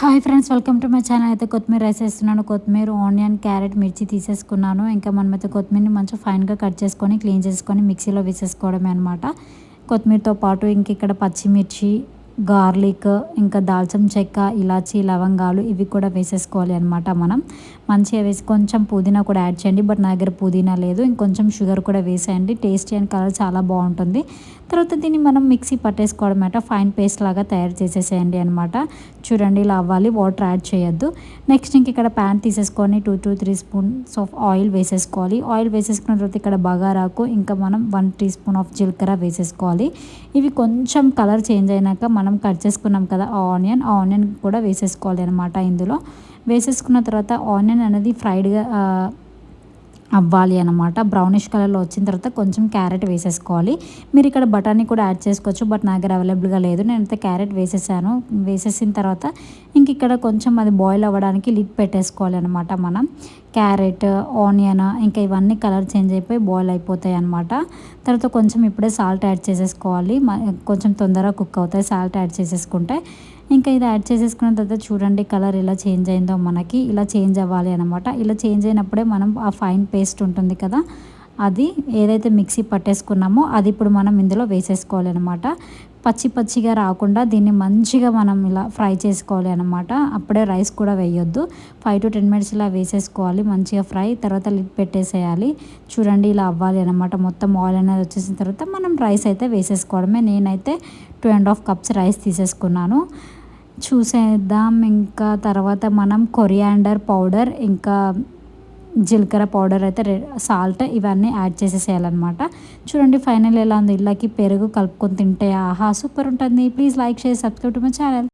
Hi friends, welcome to my channel. అయితే కొత్తిమీర rice వేస్తున్నాను. కొత్తిమీర, ఆనియన్, క్యారెట్, మిర్చి తీసేసుకున్నాను. ఇంకా మనమైతే కొత్తిమీరని మంచిగా ఫైన్గా కట్ చేసుకొని క్లీన్ చేసుకొని మిక్సీలో వేసేసుకోవడమే అనమాట. కొత్తిమీరతో పాటు ఇంక ఇక్కడ పచ్చిమిర్చి, గార్లిక్, ఇంకా దాల్చిన చెక్క, ఇలాచీ, లవంగాలు ఇవి కూడా వేసేసుకోవాలి అనమాట. మనం మంచిగా వేసి కొంచెం పుదీనా కూడా యాడ్ చేయండి. బట్ నా దగ్గర పుదీనా లేదు. ఇంకొంచెం షుగర్ కూడా వేసేయండి. టేస్టీ అండ్ కలర్ చాలా బాగుంటుంది. తర్వాత దీన్ని మనం మిక్సీ పట్టేసుకోవడం అనమాట. ఫైన్ పేస్ట్ లాగా తయారు చేసేసేయండి అనమాట. చూడండి ఇలా అవ్వాలి, వాటర్ యాడ్ చేయొద్దు. నెక్స్ట్ ఇంక ఇక్కడ ప్యాన్ తీసేసుకొని 2 to 3 స్పూన్స్ ఆఫ్ ఆయిల్ వేసేసుకోవాలి. ఆయిల్ వేసేసుకున్న తర్వాత ఇక్కడ బగారాకు ఇంకా మనం 1 టీ స్పూన్ ఆఫ్ జీలకర్ర వేసేసుకోవాలి. ఇవి కొంచెం కలర్ చేంజ్ అయినాక మనం కట్ చేసుకున్నాం కదా ఆనియన్ కూడా వేసేసుకోవాలి అనమాట. ఇందులో వేసేసుకున్న తర్వాత ఆనియన్ అనేది ఫ్రైడ్గా అవ్వాలి అనమాట. బ్రౌనిష్ కలర్లో వచ్చిన తర్వాత కొంచెం క్యారెట్ వేసేసుకోవాలి. మీరు ఇక్కడ బఠానీ కూడా యాడ్ చేసుకోవచ్చు. బట్ నా దగ్గర అవైలబుల్గా లేదు. నేనైతే క్యారెట్ వేసేసాను. వేసేసిన తర్వాత ఇంక ఇక్కడ కొంచెం అది బాయిల్ అవ్వడానికి లిడ్ పెట్టేసుకోవాలి అనమాట. మనం క్యారెట్, ఆనియన్ ఇంకా ఇవన్నీ కలర్ చేంజ్ అయిపోయి బాయిల్ అయిపోతాయి అనమాట. తర్వాత కొంచెం ఇప్పుడే సాల్ట్ యాడ్ చేసేసుకోవాలి. కొంచెం తొందరగా కుక్ అవుతాయి సాల్ట్ యాడ్ చేసేసుకుంటే. ఇంకా ఇది యాడ్ చేసేసుకున్న తర్వాత చూడండి కలర్ ఎలా చేంజ్ అయిందో మనకి ఇలా చేంజ్ అవ్వాలి అనమాట. ఇలా చేంజ్ అయినప్పుడే మనం ఆ ఫైన్ పేస్ట్ ఉంటుంది కదా, అది ఏదైతే మిక్సీ పట్టేసుకున్నామో అది ఇప్పుడు మనం ఇందులో వేసేసుకోవాలి అనమాట. పచ్చిగా రాకుండా దీన్ని మంచిగా మనం ఇలా ఫ్రై చేసుకోవాలి అనమాట. అప్పుడే రైస్ కూడా వేయొద్దు. 5 to 10 minutes ఇలా వేసేసుకోవాలి మంచిగా ఫ్రై. తర్వాత లిడ్ పెట్టేసేయాలి. చూడండి ఇలా అవ్వాలి అనమాట. మొత్తం ఆయిల్ అనేది వచ్చేసిన తర్వాత మనం రైస్ అయితే వేసేసుకోవడమే. నేనైతే 2.5 cups రైస్ తీసేసుకున్నాను. చూసేద్దాం. ఇంకా తర్వాత మనం కొరియాండర్ పౌడర్, ఇంకా జీలకర్ర పౌడర్ అయితే సాల్ట్ ఇవన్నీ యాడ్ చేసేసేయాలన్నమాట. చూడండి ఫైనల్ ఎలా ఉంది. ఇళ్ళకి పెరుగు కలుపుకొని తింటే ఆహా సూపర్ ఉంటుంది. Please like, share, subscribe to my channel.